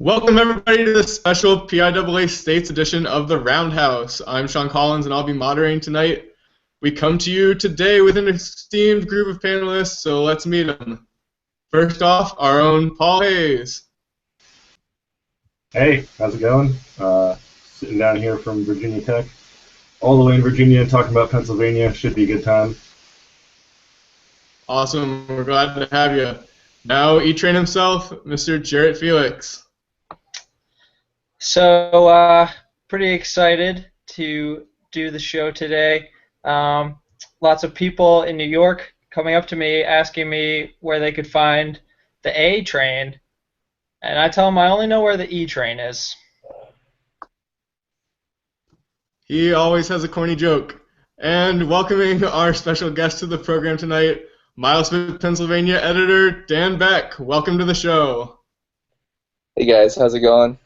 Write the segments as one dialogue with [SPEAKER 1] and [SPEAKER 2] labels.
[SPEAKER 1] Welcome everybody to this special PIAA States edition of the Roundhouse. I'm Sean Collins and I'll be moderating tonight. We come to you today with an esteemed group of panelists, so let's meet them. First off, our own Paul Hayes.
[SPEAKER 2] Hey, how's it going? Sitting down here from Virginia Tech, all the way in Virginia, talking about Pennsylvania. Should be a good time.
[SPEAKER 1] Awesome, we're glad to have you. Now, E-Train himself, Mr. Jarrett Felix.
[SPEAKER 3] So, pretty excited to do the show today. Lots of people in New York coming up to me asking me where they could find the A train, and I tell them I only know where the E train is.
[SPEAKER 1] He always has a corny joke. And welcoming our special guest to the program tonight, Milesville, Pennsylvania editor Dan Beck. Welcome to the show.
[SPEAKER 4] Hey guys, how's it going?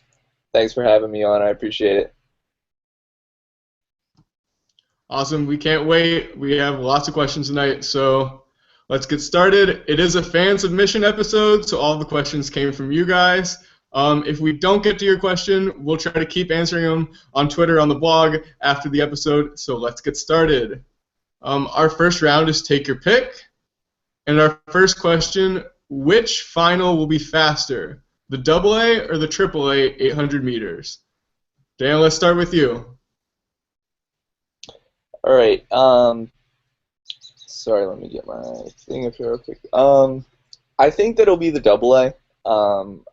[SPEAKER 4] Thanks for having me on. I appreciate it.
[SPEAKER 1] Awesome. We can't wait. We have lots of questions tonight, so let's get started. It is a fan submission episode, so all the questions came from you guys. If we don't get to your question, we'll try to keep answering them on Twitter, on the blog, after the episode, so let's get started. Our first round is Take Your Pick, and our first question, which final will be faster? The AA or the AAA 800 meters? Dan, let's start with you.
[SPEAKER 4] All right. Sorry, let me get my thing up here real quick. I think that it'll be the AA.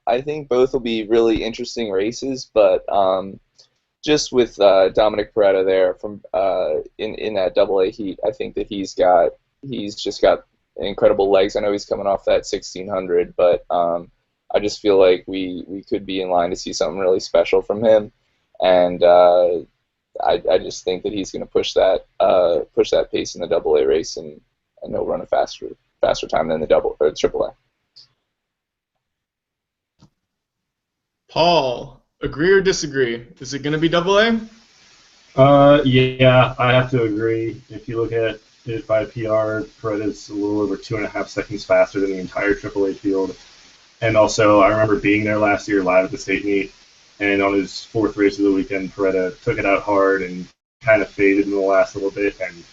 [SPEAKER 4] I think both will be really interesting races, but just with Dominic Peretta there from in that AA heat, I think that he's just got incredible legs. I know he's coming off that 1600, but I just feel like we could be in line to see something really special from him, and I just think that he's going to push that pace in the AA race, and he'll run a faster time than the AAA.
[SPEAKER 1] Paul, agree or disagree? Is it going to be AA?
[SPEAKER 2] Yeah, I have to agree. If you look at it by PR, Peretta's a little over 2.5 seconds faster than the entire AAA field. And also, I remember being there last year live at the state meet, and on his fourth race of the weekend, Peretta took it out hard and kind of faded in the last little bit. And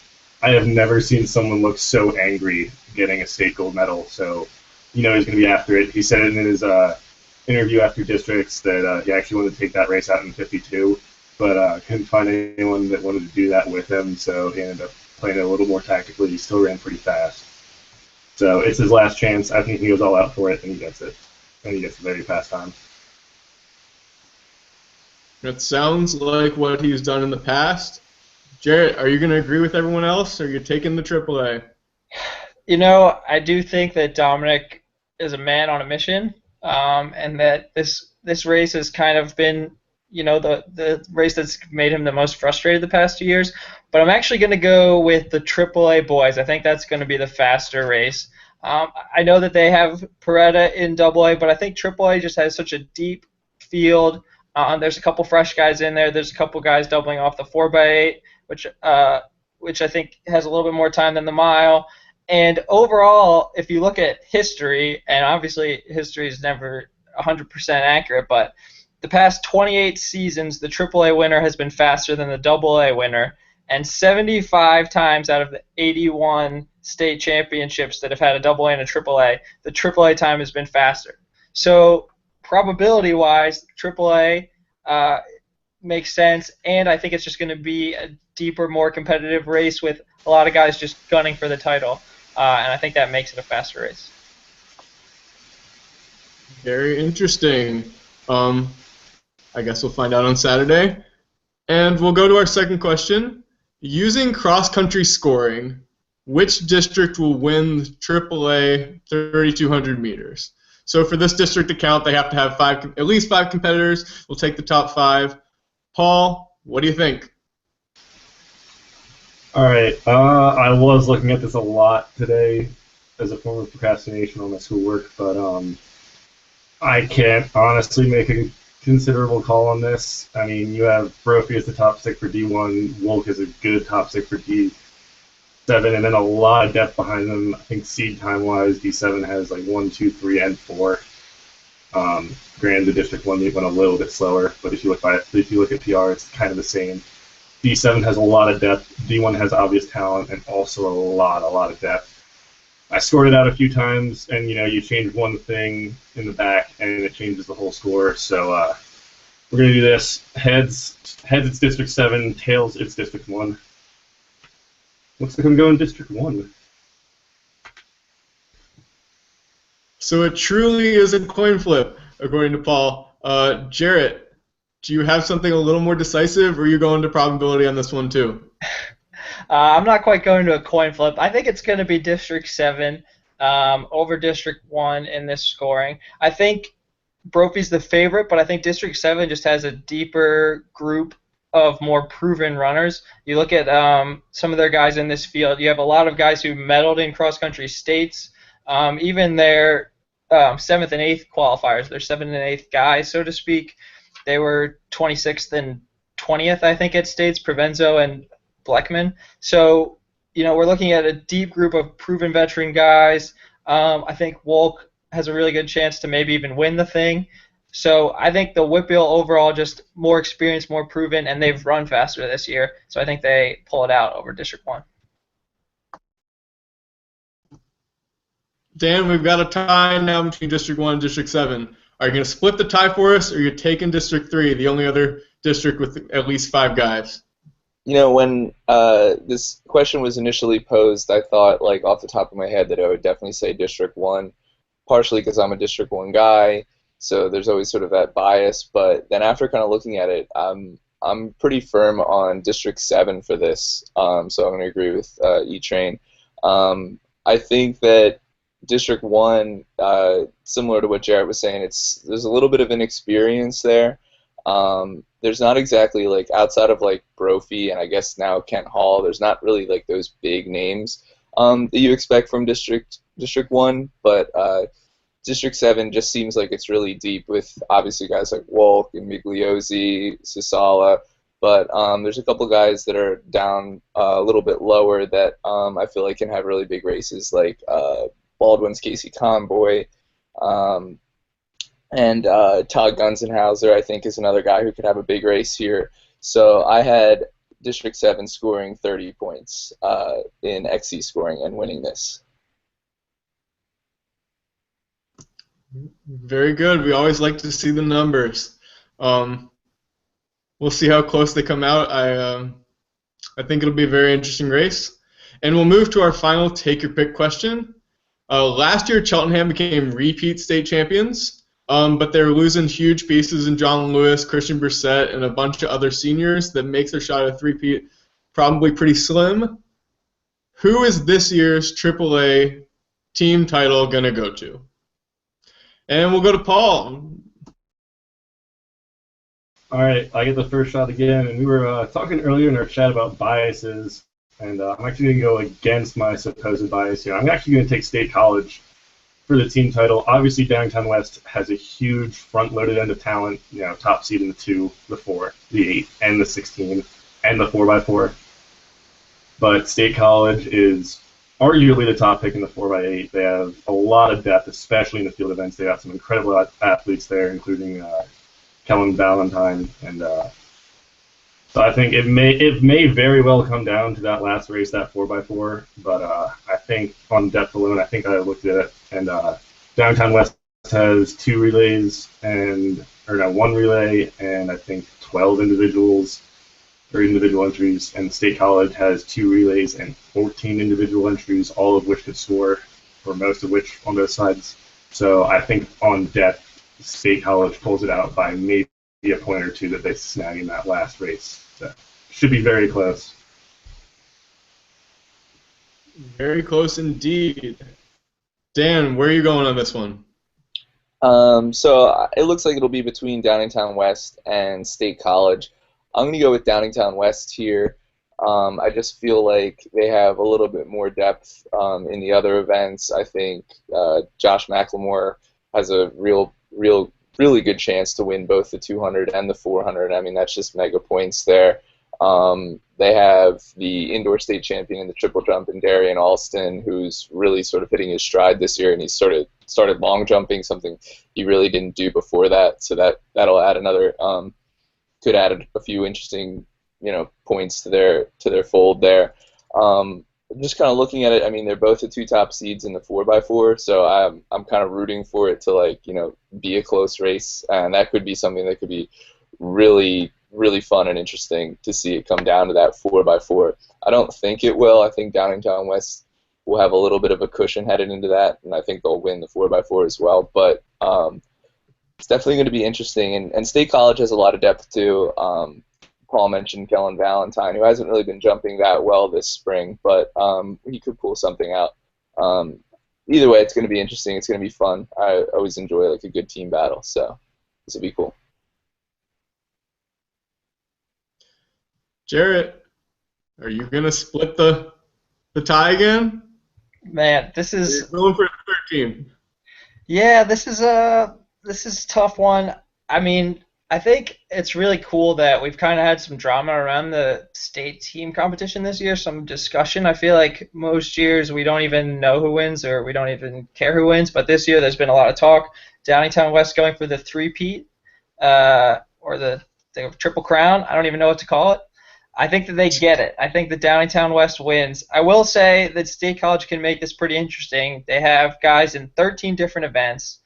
[SPEAKER 2] I have never seen someone look so angry getting a state gold medal. So, he's going to be after it. He said it in his interview after districts that he actually wanted to take that race out in 52, but couldn't find anyone that wanted to do that with him. So he ended up playing it a little more tactically. He still ran pretty fast. So it's his last chance. I think he goes all out for it, and he gets it. And he gets a very fast time.
[SPEAKER 1] That sounds like what he's done in the past. Jarrett, are you going to agree with everyone else, or are you taking the AAA?
[SPEAKER 3] I do think that Dominic is a man on a mission, and that this race has kind of been, the race that's made him the most frustrated the past 2 years. But I'm actually going to go with the AAA boys. I think that's going to be the faster race. I know that they have Peretta in AA, but I think AAA just has such a deep field. There's a couple fresh guys in there. There's a couple guys doubling off the 4x8, which I think has a little bit more time than the mile. And overall, if you look at history, and obviously history is never 100% accurate, but the past 28 seasons, the AAA winner has been faster than the AA winner. And 75 times out of the 81 state championships that have had a AA and a AAA, the AAA time has been faster. So probability-wise, AAA makes sense, and I think it's just going to be a deeper, more competitive race with a lot of guys just gunning for the title, and I think that makes it a faster race.
[SPEAKER 1] Very interesting. I guess we'll find out on Saturday. And we'll go to our second question. Using cross-country scoring, which district will win the AAA 3,200 meters? So for this district to count, they have to have at least five competitors. We'll take the top five. Paul, what do you think?
[SPEAKER 2] All right. I was looking at this a lot today as a form of procrastination on my schoolwork, but I can't honestly make a considerable call on this. I mean, you have Brophy as the top stick for D1, Wolk is a good top stick for D7, and then a lot of depth behind them. I think seed time-wise, D7 has like 1, 2, 3, and 4. Granted, the District 1 meet went a little bit slower, but if you look at PR, it's kind of the same. D7 has a lot of depth. D1 has obvious talent and also a lot of depth. I scored it out a few times, and you change one thing in the back, and it changes the whole score. So we're gonna do this. Heads, it's District 7. Tails, it's District 1. Looks like I'm going District 1.
[SPEAKER 1] So it truly is a coin flip, according to Paul. Jarrett, do you have something a little more decisive, or are you going to probability on this one too?
[SPEAKER 3] I'm not quite going to a coin flip. I think it's going to be District 7 over District 1 in this scoring. I think Brophy's the favorite, but I think District 7 just has a deeper group of more proven runners. You look at some of their guys in this field. You have a lot of guys who medaled in cross-country states. Even their 7th and 8th qualifiers, their 7th and 8th guys, so to speak, they were 26th and 20th, I think, at states, Provenzo and Bleckman. So, we're looking at a deep group of proven veteran guys. I think Wolk has a really good chance to maybe even win the thing. So I think the Whitfield overall just more experienced, more proven, and they've run faster this year. So I think they pull it out over District 1.
[SPEAKER 1] Dan, we've got a tie now between District 1 and District 7. Are you going to split the tie for us, or are you taking District 3, the only other district with at least 5 guys?
[SPEAKER 4] When this question was initially posed, I thought, off the top of my head, that I would definitely say District 1, partially because I'm a District 1 guy, so there's always sort of that bias. But then after kind of looking at it, I'm pretty firm on District 7 for this, so I'm going to agree with E-Train. I think that District 1, similar to what Jarrett was saying, there's a little bit of inexperience there. There's not exactly, outside of, Brophy and I guess now Kent Hall, there's not really, those big names that you expect from District 1, but District 7 just seems like it's really deep with, obviously, guys like Wolk and Migliozzi, Sisala, but there's a couple guys that are down a little bit lower that I feel like can have really big races, like Baldwin's Casey Conboy, and Todd Gunzenhauser, I think, is another guy who could have a big race here. So I had District 7 scoring 30 points in XC scoring and winning this.
[SPEAKER 1] Very good. We always like to see the numbers. We'll see how close they come out. I think it'll be a very interesting race. And we'll move to our final take-your-pick question. Last year, Cheltenham became repeat state champions, but they're losing huge pieces in John Lewis, Christian Brissett, and a bunch of other seniors that makes their shot at three-peat probably pretty slim. Who is this year's AAA team title going to go to? And we'll go to Paul.
[SPEAKER 2] All right, I get the first shot again, and we were talking earlier in our chat about biases, and I'm actually going to go against my supposed bias here. I'm actually going to take State College for the team title. Obviously, Downingtown West has a huge front-loaded end of talent, top seed in the 2, the 4, the 8, and the 16, and the 4x4. But State College is arguably the top pick in the 4x8. They have a lot of depth, especially in the field events. They got some incredible athletes there, including Kellen Valentine, and so I think it may very well come down to that last race, that 4x4. But I think on depth alone, I think I looked at it, and Downtown West has 2 relays one relay, and I think 12 individuals or individual entries, and State College has 2 relays and 14 individual entries, all of which could score, or most of which on both sides. So I think on depth, State College pulls it out by maybe a point or 2 that they snag in that last race. So should be very close.
[SPEAKER 1] Very close indeed. Dan, where are you going on this one?
[SPEAKER 4] So it looks like it'll be between Downingtown West and State College. I'm going to go with Downingtown West here. I just feel like they have a little bit more depth in the other events. I think Josh McLemore has a really good chance to win both the 200 and the 400. I mean, that's just mega points there. They have the indoor state champion in the triple jump in Darian Alston, who's really sort of hitting his stride this year, and he's started long jumping, something he really didn't do before that. So that'll add another could add a few interesting points to their fold there. Just kind of looking at it, I mean, they're both the 2 top seeds in the 4x4, so I'm kind of rooting for it to be a close race, and that could be something that could be really, really fun and interesting to see it come down to that 4x4. I don't think it will. I think Downingtown West will have a little bit of a cushion headed into that, and I think they'll win the 4x4 as well. But it's definitely going to be interesting, and State College has a lot of depth too. Paul mentioned Kellen Valentine, who hasn't really been jumping that well this spring, but he could pull something out. Either way, it's going to be interesting. It's going to be fun. I always enjoy a good team battle, so this will be cool.
[SPEAKER 1] Jarrett, are you going to split the tie again?
[SPEAKER 3] Man, this is
[SPEAKER 1] You're going for the 13.
[SPEAKER 3] Yeah, this is a tough one. I mean, I think it's really cool that we've kind of had some drama around the state team competition this year, some discussion. I feel like most years we don't even know who wins or we don't even care who wins, but this year there's been a lot of talk. Downingtown West going for the three-peat or the Triple Crown. I don't even know what to call it. I think that they get it. I think that Downingtown West wins. I will say that State College can make this pretty interesting. They have guys in 13 different events.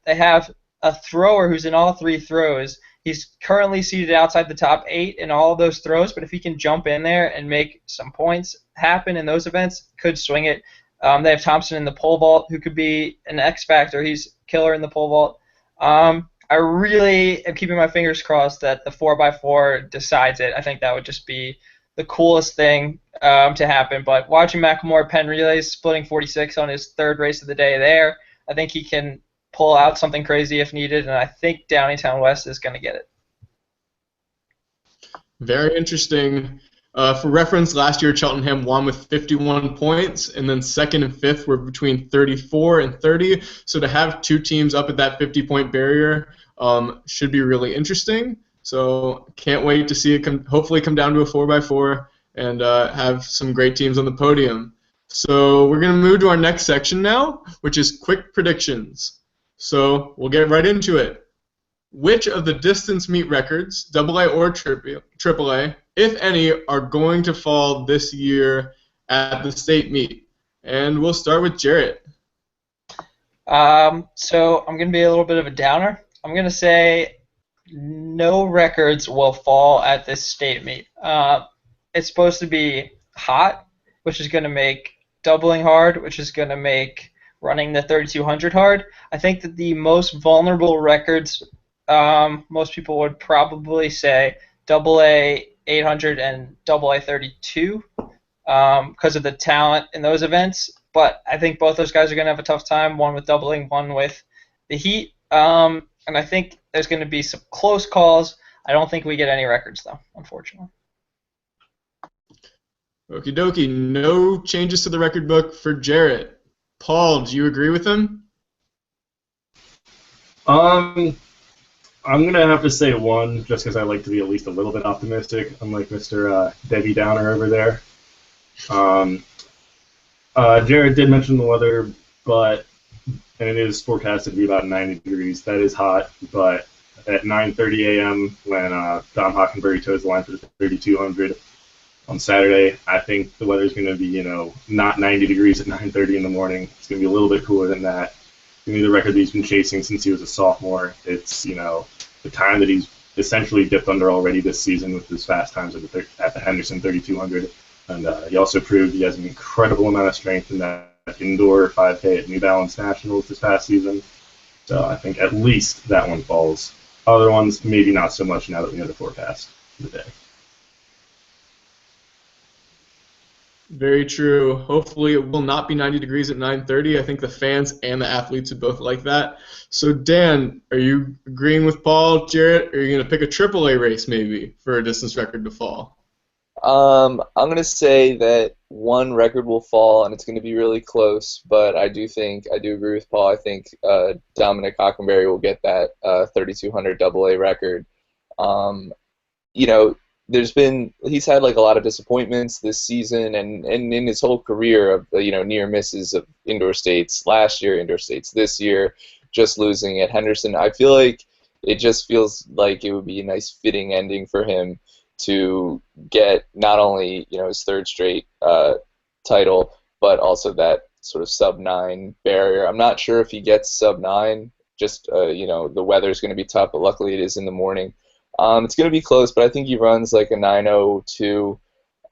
[SPEAKER 3] They have a thrower who's in all 3 throws. He's currently seated outside the top 8 in all of those throws, but if he can jump in there and make some points happen in those events, could swing it. They have Thompson in the pole vault, who could be an X factor. He's killer in the pole vault. I really am keeping my fingers crossed that the 4x4 decides it. I think that would just be the coolest thing to happen. But watching Macklemore Penn Relays splitting 46 on his 3rd race of the day there, I think he can pull out something crazy if needed, and I think Downingtown West is going to get it.
[SPEAKER 1] Very interesting. For reference, last year Cheltenham won with 51 points, and then 2nd and 5th were between 34 and 30. So to have 2 teams up at that 50-point barrier should be really interesting. So can't wait to see it hopefully come down to a 4x4 and have some great teams on the podium. So we're going to move to our next section now, which is quick predictions. So we'll get right into it. Which of the distance meet records, AA or AAA, if any, are going to fall this year at the state meet? And we'll start with Jarrett.
[SPEAKER 3] So I'm going to be a little bit of a downer. I'm going to say no records will fall at this state meet. It's supposed to be hot, which is going to make doubling hard, which is going to make running the 3200 hard. I think that the most vulnerable records, most people would probably say AA 800 and AA 32 because of the talent in those events. But I think both those guys are going to have a tough time, one with doubling, one with the heat. And I think there's going to be some close calls. I don't think we get any records, though, unfortunately.
[SPEAKER 1] Okie dokie. No changes to the record book for Jarrett. Paul, do you agree with him?
[SPEAKER 2] I'm going to have to say 1, just because I like to be at least a little bit optimistic, unlike Mr. Debbie Downer over there. Jared did mention the weather, and it is forecasted to be about 90 degrees. That is hot, but at 9:30 a.m. when Dom Hockenberry toes the line for the 3200 on Saturday, I think the weather is going to be, not 90 degrees at 9:30 in the morning. It's going to be a little bit cooler than that. It's going to be the record that he's been chasing since he was a sophomore. It's, the time that he's essentially dipped under already this season with his fast times at the Henderson 3200. And he also proved he has an incredible amount of strength in that indoor 5K at New Balance Nationals this past season. So I think at least that one falls. Other ones, maybe not so much now that we know the forecast for the day.
[SPEAKER 1] Very true. Hopefully it will not be 90 degrees at 9:30. I think the fans and the athletes would both like that. So Dan, are you agreeing with Paul, Jarrett, or are you going to pick a AAA race maybe for a distance record to fall?
[SPEAKER 4] I'm going to say that one record will fall, and it's going to be really close, but I do agree with Paul. I think Dominic Hockenberry will get that 3200 AA record. he's had like a lot of disappointments this season and in his whole career of near misses of indoor states last year, indoor states this year, just losing at Henderson. I feel like it just feels like it would be a nice fitting ending for him to get not only his third straight title, but also that sort of sub-9 barrier. I'm not sure if he gets sub-9. Just the weather's going to be tough, but luckily it is in the morning. It's going to be close, but I think he runs like a 9:02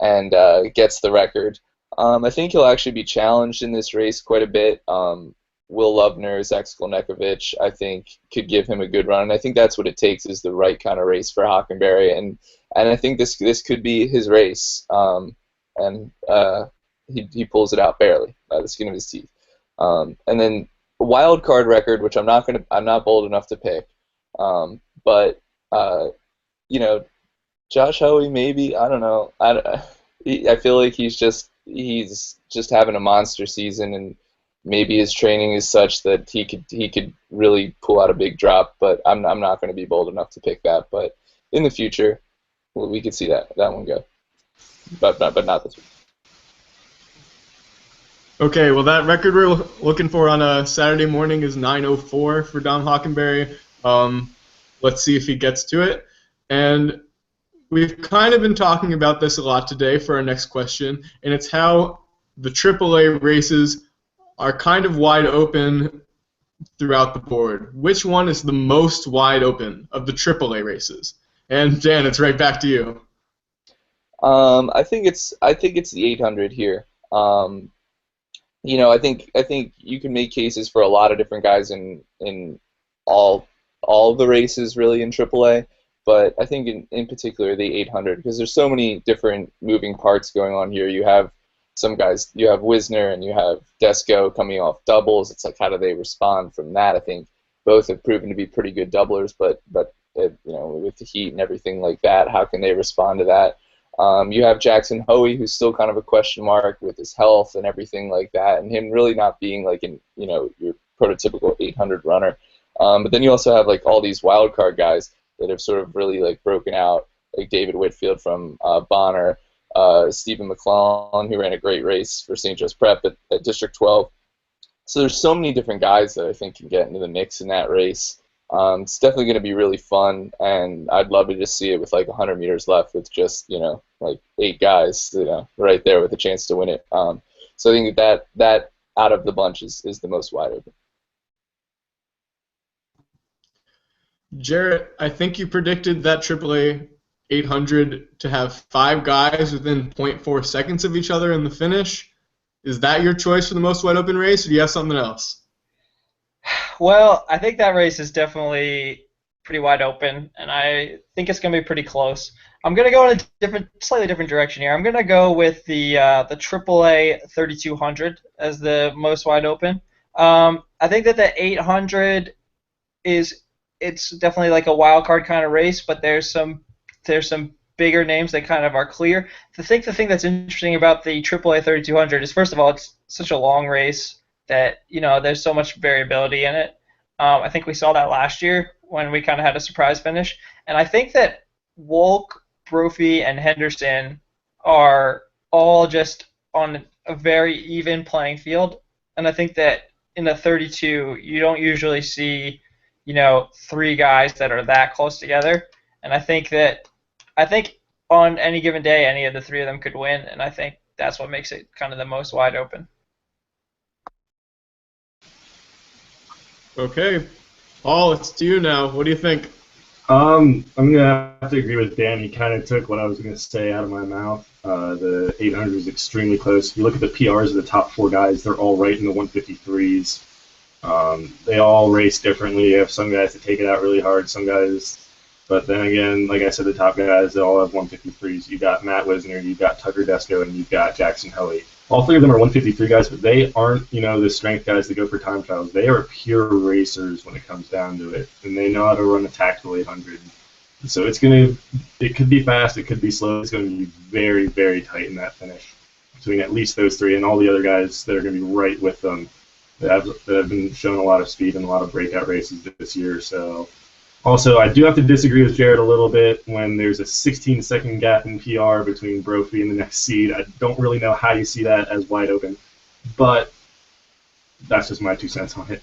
[SPEAKER 4] and gets the record. I think he'll actually be challenged in this race quite a bit. Will Lovner, Zach Skolnekovic, I think, could give him a good run. And I think that's what it takes, is the right kind of race for Hockenberry. And I think this could be his race. He pulls it out barely by the skin of his teeth. And then a wild card record, which I'm not bold enough to pick. But Josh Hoey, maybe, I don't know. I feel like he's just having a monster season, and maybe his training is such that he could really pull out a big drop. But I'm not going to be bold enough to pick that. But in the future, we could see that one go. But not this week.
[SPEAKER 1] Okay, well, that record we're looking for on a Saturday morning is 9:04 for Dom Hockenberry. Let's see if he gets to it. And we've kind of been talking about this a lot today for our next question, and it's how the AAA races are kind of wide open throughout the board. Which one is the most wide open of the AAA races? And Dan, it's right back to you.
[SPEAKER 4] I think it's the 800 here. I think you can make cases for a lot of different guys in all the races really in AAA, but I think in particular the 800, because there's so many different moving parts going on here. You have some guys, you have Wisner and you have Desco coming off doubles. It's like, how do they respond from that? I think both have proven to be pretty good doublers, but with the heat and everything like that, how can they respond to that? You have Jackson Hoey, who's still kind of a question mark with his health and everything like that, and him really not being like your prototypical 800 runner. But then you also have like all these wild card guys that have sort of really like broken out, like David Whitfield from Bonner, Stephen McClellan, who ran a great race for St. Joe's Prep at District 12. So there's so many different guys that I think can get into the mix in that race. It's definitely going to be really fun, and I'd love to just see it with like 100 meters left with just like 8 guys right there with a chance to win it. So I think that out of the bunch is the most wide open.
[SPEAKER 1] Jarrett, I think you predicted that AAA 800 to have 5 guys within 0.4 seconds of each other in the finish. Is that your choice for the most wide open race, or do you have something else?
[SPEAKER 3] Well, I think that race is definitely pretty wide open, and I think it's going to be pretty close. I'm going to go in a slightly different direction here. I'm going to go with the AAA 3200 as the most wide open. I think that the 800 it's definitely like a wild card kind of race, but there's some bigger names that kind of are clear. I think the thing that's interesting about the AAA 3200 is, first of all, it's such a long race that there's so much variability in it. I think we saw that last year when we kind of had a surprise finish, and I think that Wolk, Brophy, and Henderson are all just on a very even playing field, and I think that in the 32 you don't usually see 3 guys that are that close together, and I think on any given day any of the 3 of them could win, and I think that's what makes it kind of the most wide open.
[SPEAKER 1] Okay, Paul, it's to you now. What do you think?
[SPEAKER 2] I'm gonna have to agree with Dan. He kind of took what I was gonna say out of my mouth. The 800 is extremely close. If you look at the PRs of the top 4 guys, they're all right in the 153s. They all race differently. You have some guys that take it out really hard, some guys, but then again, like I said, the top guys, they all have 153s. You've got Matt Wisner, you've got Tucker Desco, and you've got Jackson Hoey. All 3 of them are 153 guys, but they aren't, the strength guys that go for time trials. They are pure racers when it comes down to it, and they know how to run a tactical 800. So it could be fast, it could be slow. It's going to be very, very tight in that finish between at least those 3 and all the other guys that are going to be right with them that have been showing a lot of speed in a lot of breakout races this year. So Also, I do have to disagree with Jared a little bit when there's a 16-second gap in PR between Brophy and the next seed. I don't really know how you see that as wide open, but that's just my 2 cents on it.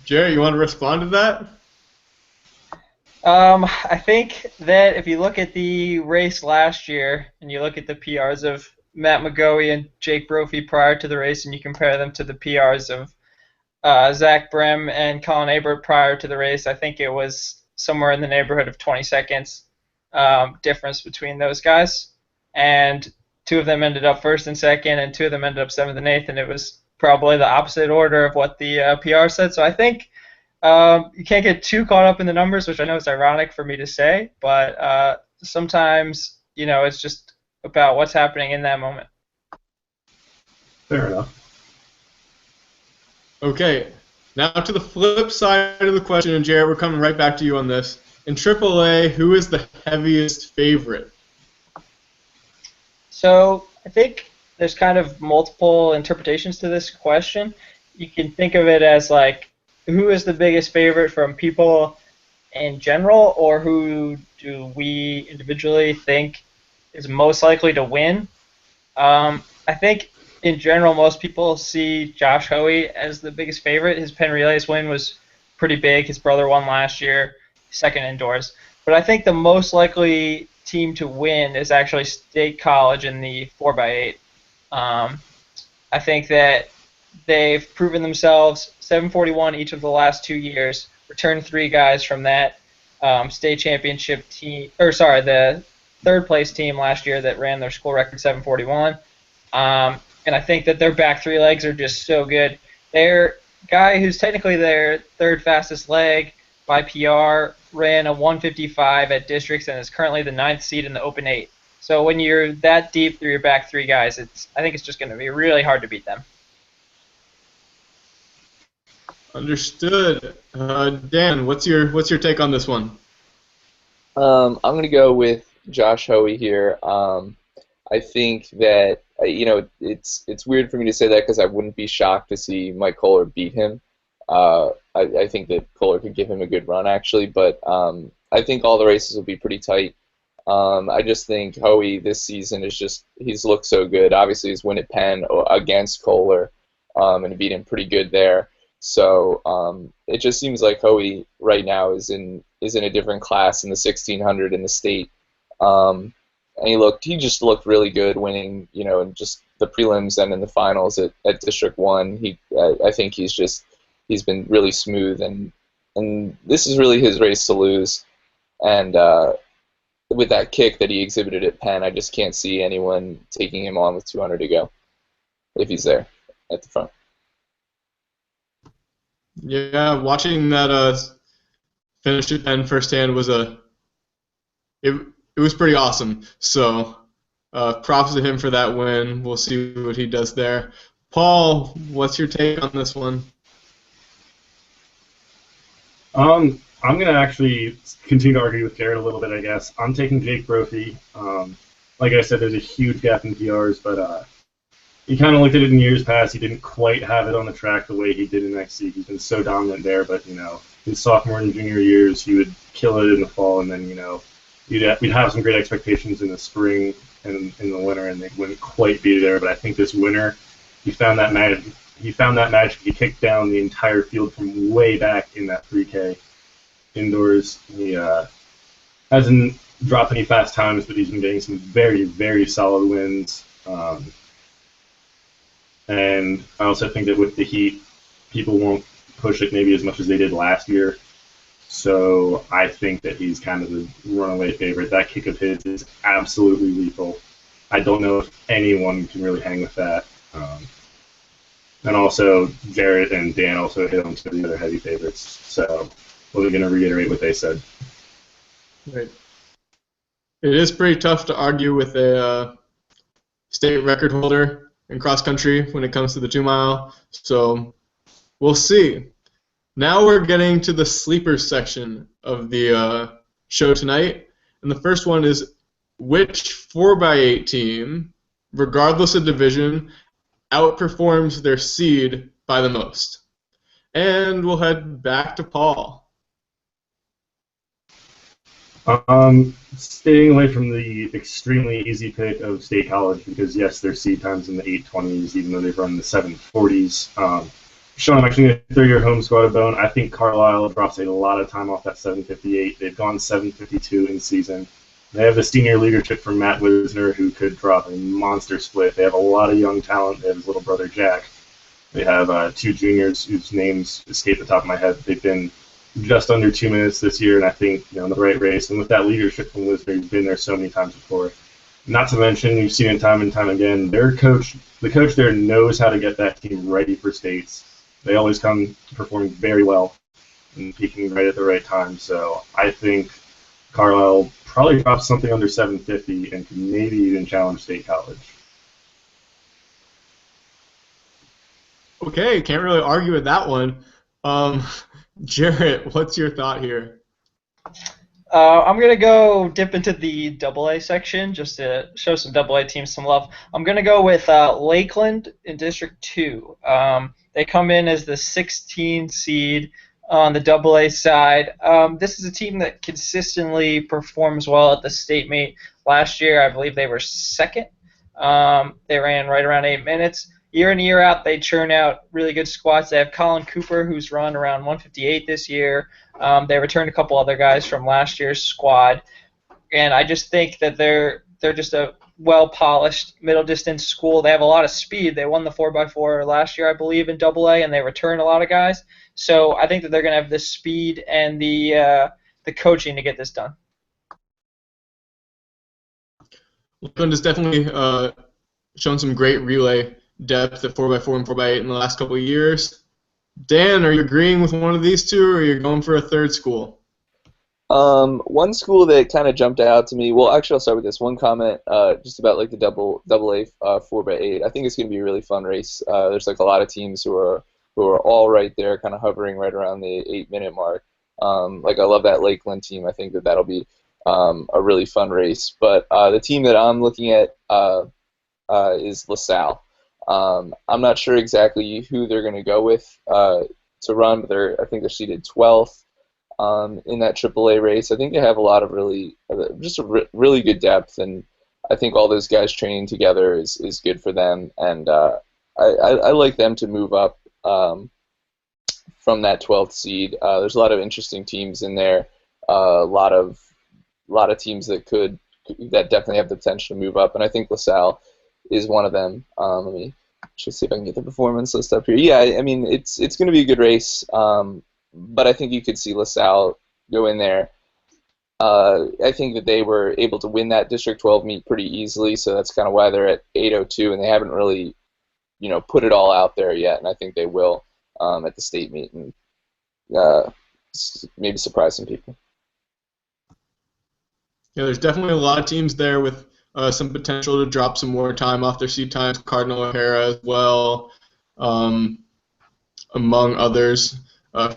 [SPEAKER 1] Jared, you want to respond to that?
[SPEAKER 3] I think that if you look at the race last year and you look at the PRs of Matt McGoey and Jake Brophy prior to the race and you compare them to the PRs of Zach Brem and Colin Abert prior to the race, I think it was somewhere in the neighborhood of 20 seconds difference between those guys. And 2 of them ended up first and second, and 2 of them ended up 7th and 8th, and it was probably the opposite order of what the PR said. So I think you can't get too caught up in the numbers, which I know is ironic for me to say, but sometimes, it's just about what's happening in that moment.
[SPEAKER 2] Fair enough.
[SPEAKER 1] Okay, now to the flip side of the question, and Jared, we're coming right back to you on this. In AAA, who is the heaviest favorite?
[SPEAKER 3] So I think there's kind of multiple interpretations to this question. You can think of it as like, who is the biggest favorite from people in general, or who do we individually think is most likely to win? I think in general, most people see Josh Hoey as the biggest favorite. His Penn Relays win was pretty big. His brother won last year, second indoors. But I think the most likely team to win is actually State College in the 4x8. I think that they've proven themselves 741 each of the last 2 years, returned 3 guys from that state championship team, the third place team last year that ran their school record 741. And I think that their back 3 legs are just so good. Their guy who's technically their third fastest leg by PR ran a 155 at districts and is currently the 9th seed in the Open 8. So when you're that deep through your back 3 guys, I think it's just going to be really hard to beat them.
[SPEAKER 1] Understood. Dan, what's your take on this one?
[SPEAKER 4] I'm going to go with Josh Hoey here. I think that it's weird for me to say that because I wouldn't be shocked to see Mike Kohler beat him. I think that Kohler could give him a good run actually, but I think all the races will be pretty tight. I just think Hoey this season he's looked so good. Obviously, his win at Penn against Kohler, and he beat him pretty good there. So it just seems like Hoey right now is in a different class in the 1600 in the state. And he just looked really good winning, in just the prelims and in the finals at District 1. I think he's been really smooth, and this is really his race to lose. And with that kick that he exhibited at Penn, I just can't see anyone taking him on with 200 to go if he's there at the front.
[SPEAKER 1] Yeah, watching that finish at Penn firsthand was it was pretty awesome. So props to him for that win. We'll see what he does there. Paul, what's your take on this one?
[SPEAKER 2] I'm going to actually continue to argue with Garrett a little bit, I guess. I'm taking Jake Brophy. Like I said, there's a huge gap in PRs, but he kind of looked at it in years past. He didn't quite have it on the track the way he did in XC. He's been so dominant there, but, his sophomore and junior years, he would kill it in the fall, and then, we'd have some great expectations in the spring and in the winter, and they wouldn't quite be there. But I think this winter, he found that magic. He kicked down the entire field from way back in that 3K indoors. He hasn't dropped any fast times, but he's been getting some very, very solid wins. And I also think that with the heat, people won't push it maybe as much as they did last year. So I think that he's kind of the runaway favorite. That kick of his is absolutely lethal. I don't know if anyone can really hang with that. And also, Jarrett and Dan also hit on some of the other heavy favorites. So we're going to reiterate what they said.
[SPEAKER 1] Right. It is pretty tough to argue with a state record holder in cross country when it comes to the 2 mile. So we'll see. Now we're getting to the sleepers section of the show tonight. And the first one is which 4x8 team, regardless of division, outperforms their seed by the most. And we'll head back to Paul.
[SPEAKER 2] Staying away from the extremely easy pick of State College because, yes, their seed time's in the 820s, even though they've run the 740s. Sean, I'm actually going to throw your home squad a bone. I think Carlisle drops a lot of time off that 758. They've gone 752 in season. They have the senior leadership from Matt Wisner, who could drop a monster split. They have a lot of young talent. They have his little brother, Jack. They have 2 juniors whose names escape the top of my head. They've been just under 2 minutes this year, and I think in the right race. And with that leadership from Wisner, he's been there so many times before. Not to mention, you've seen it time and time again, the coach there knows how to get that team ready for states. They always come performing very well and peaking right at the right time. So I think Carlisle probably drops something under 750 and can maybe even challenge State College.
[SPEAKER 1] Okay, can't really argue with that one. Jarrett, what's your thought here?
[SPEAKER 3] I'm going to go dip into the AA section just to show some AA teams some love. I'm going to go with Lakeland in District 2. They come in as the 16 seed on the AA side. This is a team that consistently performs well at the state meet. Last year, I believe they were second. They ran right around 8 minutes. Year in, year out, they churn out really good squats. They have Colin Cooper, who's run around 158 this year. They returned a couple other guys from last year's squad. And I just think that they're just a well-polished middle-distance school. They have a lot of speed. They won the 4x4 last year, I believe, in AA, and they returned a lot of guys. So I think that they're going to have the speed and the coaching to get this done.
[SPEAKER 1] Lakeland has definitely shown some great relay depth at 4x4 and 4x8 in the last couple of years. Dan, are you agreeing with one of these two, or are you going for a third school?
[SPEAKER 4] One school that kind of jumped out to me. Well, actually, I'll start with this one comment just about like the AA 4x8. I think it's going to be a really fun race. There's like a lot of teams who are all right there, kind of hovering right around the 8-minute mark. Like I love that Lakeland team. I think that'll be a really fun race. But the team that I'm looking at is LaSalle. I'm not sure exactly who they're going to go with to run, but I think they're seated 12th in that AAA race. I think they have a lot of really good depth, and I think all those guys training together is good for them. And I like them to move up from that 12th seed. There's a lot of interesting teams in there. A lot of teams that definitely have the potential to move up, and I think LaSalle is one of them. Let me just see if I can get the performance list up here. Yeah, I mean it's going to be a good race, but I think you could see LaSalle go in there. I think that they were able to win that District 12 meet pretty easily, so that's kind of why they're at 802, and they haven't really, put it all out there yet, and I think they will at the state meet and maybe surprise some people.
[SPEAKER 1] Yeah, there's definitely a lot of teams there with some potential to drop some more time off their seed times. Cardinal O'Hara as well, among others.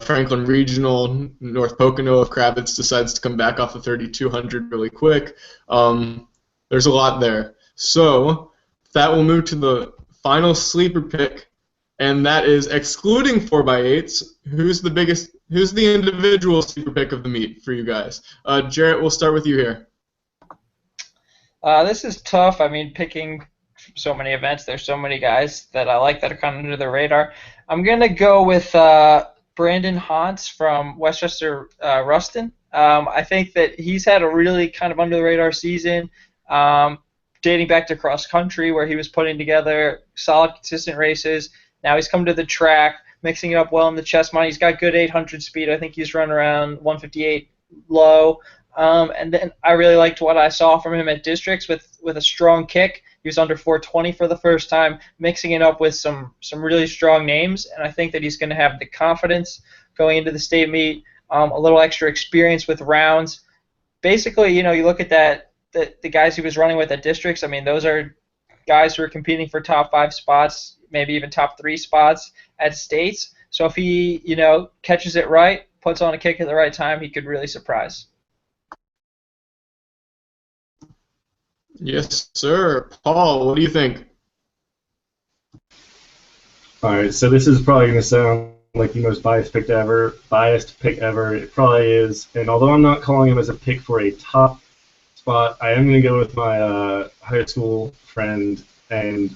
[SPEAKER 1] Franklin Regional, North Pocono, if Kravitz decides to come back off the 3200 really quick. There's a lot there. So that will move to the final sleeper pick, and that is excluding 4x8s. Who's the individual sleeper pick of the meet for you guys? Jarrett, we'll start with you here.
[SPEAKER 3] This is tough. I mean, picking so many events, there's so many guys that I like that are kind of under the radar. I'm going to go with Brandon Hantz from Westchester Ruston. I think that he's had a really kind of under the radar season, dating back to cross country where he was putting together solid, consistent races. Now he's come to the track, mixing it up well in the chest mount. He's got good 800 speed. I think he's run around 158 low. And then I really liked what I saw from him at districts with a strong kick. He was under 420 for the first time, mixing it up with some really strong names, and I think that he's going to have the confidence going into the state meet, a little extra experience with rounds. Basically, you look at the guys he was running with at districts. I mean, those are guys who are competing for top 5 spots, maybe even top 3 spots at states. So if he, catches it right, puts on a kick at the right time, he could really surprise.
[SPEAKER 1] Yes, sir. Paul, what do you think?
[SPEAKER 2] All right, so this is probably going to sound like the most biased pick ever. It probably is. And although I'm not calling him as a pick for a top spot, I am going to go with my high school friend and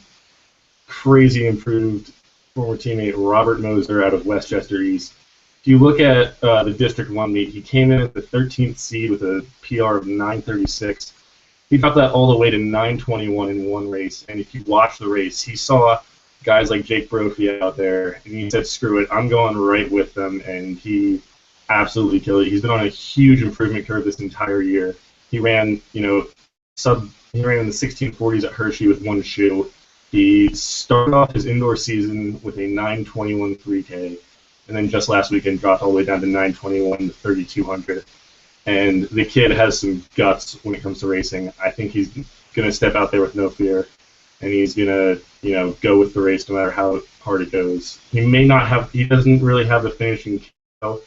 [SPEAKER 2] crazy improved former teammate Robert Moser out of Westchester East. If you look at the District 1 meet, he came in at the 13th seed with a PR of 936. He got that all the way to 921 in one race, and if you watch the race, he saw guys like Jake Brophy out there, and he said, screw it, I'm going right with them, and he absolutely killed it. He's been on a huge improvement curve this entire year. He ran, he ran in the 1640s at Hershey with one shoe. He started off his indoor season with a 921 3K, and then just last weekend dropped all the way down to 921 to 3200. And the kid has some guts when it comes to racing. I think he's going to step out there with no fear, and he's going to, go with the race no matter how hard it goes. He doesn't really have the finishing kill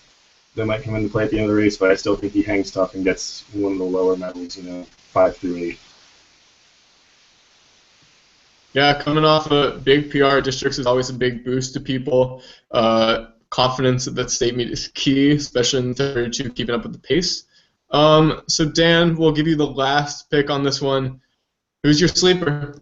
[SPEAKER 2] that might come into play at the end of the race, but I still think he hangs tough and gets one of the lower medals, 5 through 8.
[SPEAKER 1] Yeah, coming off a big PR districts is always a big boost to people. Confidence that state meet is key, especially in 32, keeping up with the pace. So Dan, we'll give you the last pick on this one. Who's your sleeper?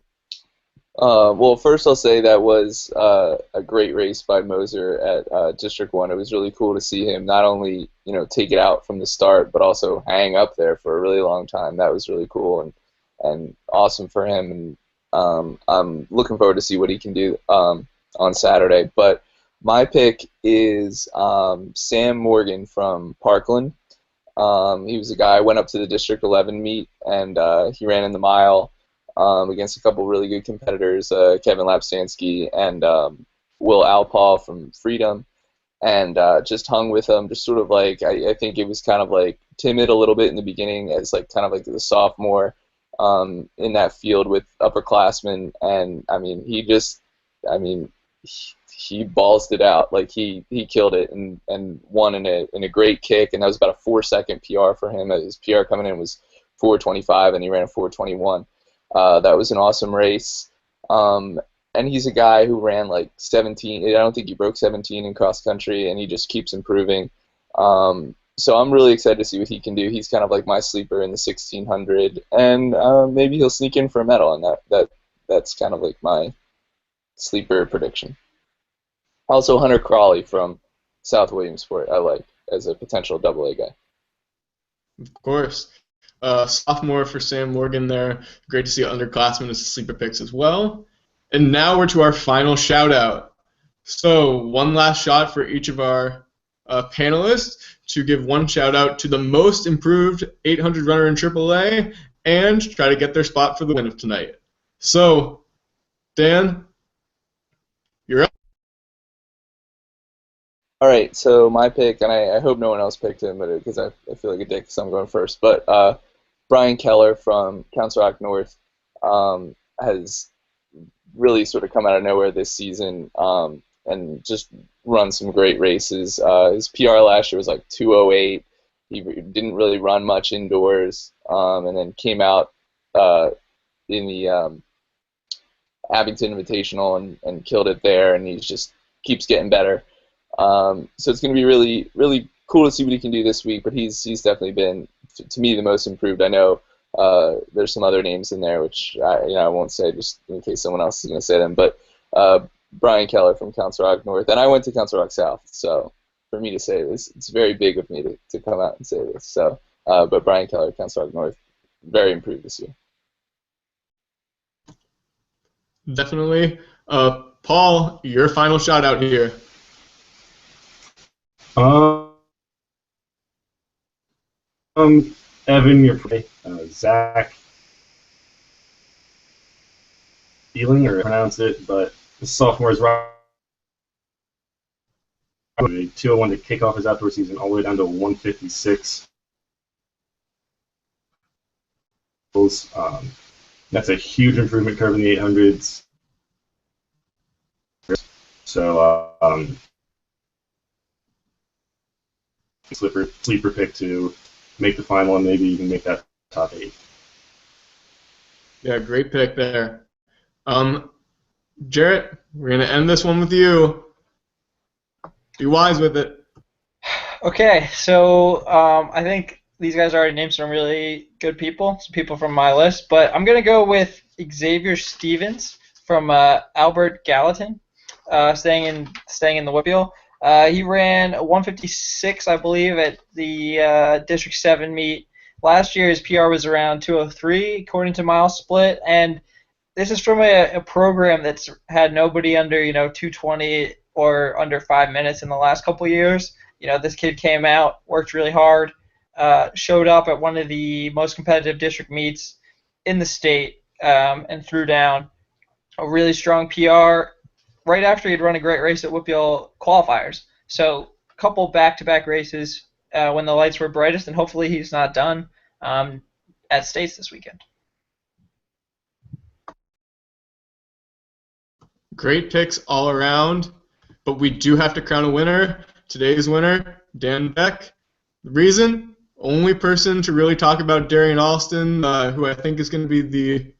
[SPEAKER 4] Well, first I'll say that was a great race by Moser at District 1. It was really cool to see him not only, take it out from the start, but also hang up there for a really long time. That was really cool and awesome for him. And I'm looking forward to see what he can do on Saturday. But my pick is Sam Morgan from Parkland. He was a guy I went up to the District 11 meet, and he ran in the mile against a couple really good competitors, Kevin Lapstansky and Will Alpaw from Freedom, and just hung with him. Just sort of like, I think it was kind of like timid a little bit in the beginning as kind of like the sophomore in that field with upperclassmen, and he ballsed it out. Like he killed it and won in a great kick, and that was about a 4-second PR for him. His PR coming in was 4:25, and he ran a 4:21. That was an awesome race. And he's a guy who ran 17. I don't think he broke 17 in cross country, and he just keeps improving. So I'm really excited to see what he can do. He's kind of like my sleeper in the 1600, and maybe he'll sneak in for a medal. And that's kind of like my sleeper prediction. Also, Hunter Crawley from South Williamsport, I like as a potential AA guy.
[SPEAKER 1] Of course. Sophomore for Sam Morgan there. Great to see underclassmen as sleeper picks as well. And now we're to our final shout-out. So one last shot for each of our panelists to give one shout-out to the most improved 800 runner in AAA and try to get their spot for the win of tonight. So, Dan, you're up.
[SPEAKER 4] All right, so my pick, and I hope no one else picked him, because I feel like a dick, so I'm going first. But Brian Keller from Council Rock North has really sort of come out of nowhere this season and just run some great races. His PR last year was 2:08. He didn't really run much indoors, and then came out in the Abington Invitational and killed it there, and he just keeps getting better. So it's going to be really, really cool to see what he can do this week, but he's definitely been, to me, the most improved. I know there's some other names in there, which I won't say just in case someone else is going to say them, but Brian Keller from Council Rock North, and I went to Council Rock South, so for me to say this, it's very big of me to come out and say this. So, but Brian Keller, Council Rock North, very improved this year.
[SPEAKER 1] Definitely. Paul, your final shout out here.
[SPEAKER 2] Evan, you're pretty. Zach Feeling, or pronounce it, but the sophomore's right. 201 to kick off his outdoor season, all the way down to 156. That's a huge improvement curve in the 800s. So, sleeper pick to make the final and maybe even make that top 8.
[SPEAKER 1] Yeah, great pick there. Jarrett, we're going to end this one with you. Be wise with it.
[SPEAKER 3] Okay, so I think these guys already named some really good people, some people from my list, but I'm going to go with Xavier Stevens from Albert Gallatin, staying in the Whitfield. He ran a 156, I believe, at the District 7 meet. Last year his PR was around 203, according to Mile Split, and this is from a program that's had nobody under 220 or under 5 minutes in the last couple years. This kid came out, worked really hard, showed up at one of the most competitive district meets in the state, and threw down a really strong PR right after he'd run a great race at Whitfield qualifiers. So a couple back-to-back races when the lights were brightest, and hopefully he's not done at States this weekend.
[SPEAKER 1] Great picks all around, but we do have to crown a winner. Today's winner, Dan Beck. The reason? Only person to really talk about Darian Alston, who I think is going to be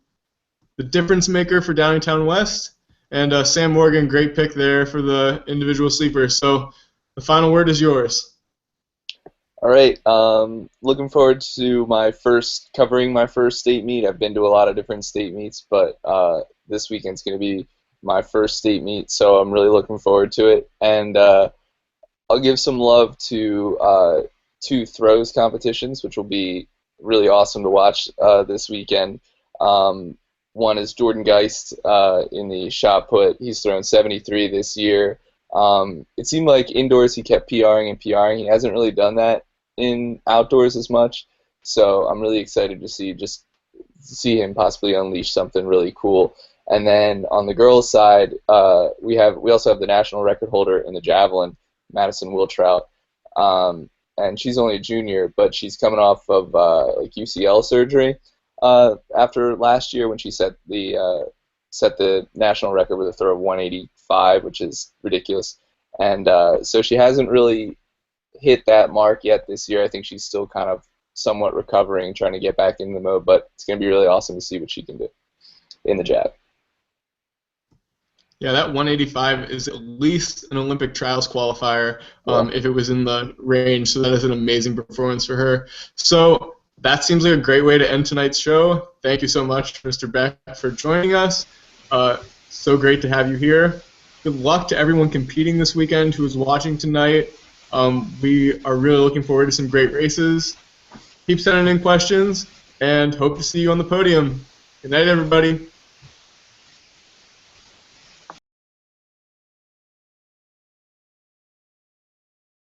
[SPEAKER 1] the difference maker for Downingtown West. And Sam Morgan, great pick there for the individual sleeper. So the final word is yours.
[SPEAKER 4] All right. Looking forward to covering my first state meet. I've been to a lot of different state meets, but this weekend's going to be my first state meet, so I'm really looking forward to it. And I'll give some love to two throws competitions, which will be really awesome to watch this weekend. One is Jordan Geist in the shot put. He's thrown 73 this year. It seemed like indoors he kept PRing and PRing. He hasn't really done that in outdoors as much, so I'm really excited to see him possibly unleash something really cool. And then on the girls' side, we also have the national record holder in the javelin, Madison Wiltrout, and she's only a junior, but she's coming off of UCL surgery after last year when she set the national record with a throw of 185, which is ridiculous. And so she hasn't really hit that mark yet this year. I think she's still kind of somewhat recovering, trying to get back in the mode, but it's going to be really awesome to see what she can do in the jab.
[SPEAKER 1] Yeah, that 185 is at least an Olympic trials qualifier if it was in the range, so that is an amazing performance for her. So that seems like a great way to end tonight's show. Thank you so much, Mr. Beck, for joining us. So great to have you here. Good luck to everyone competing this weekend who is watching tonight. We are really looking forward to some great races. Keep sending in questions, and hope to see you on the podium. Good night, everybody.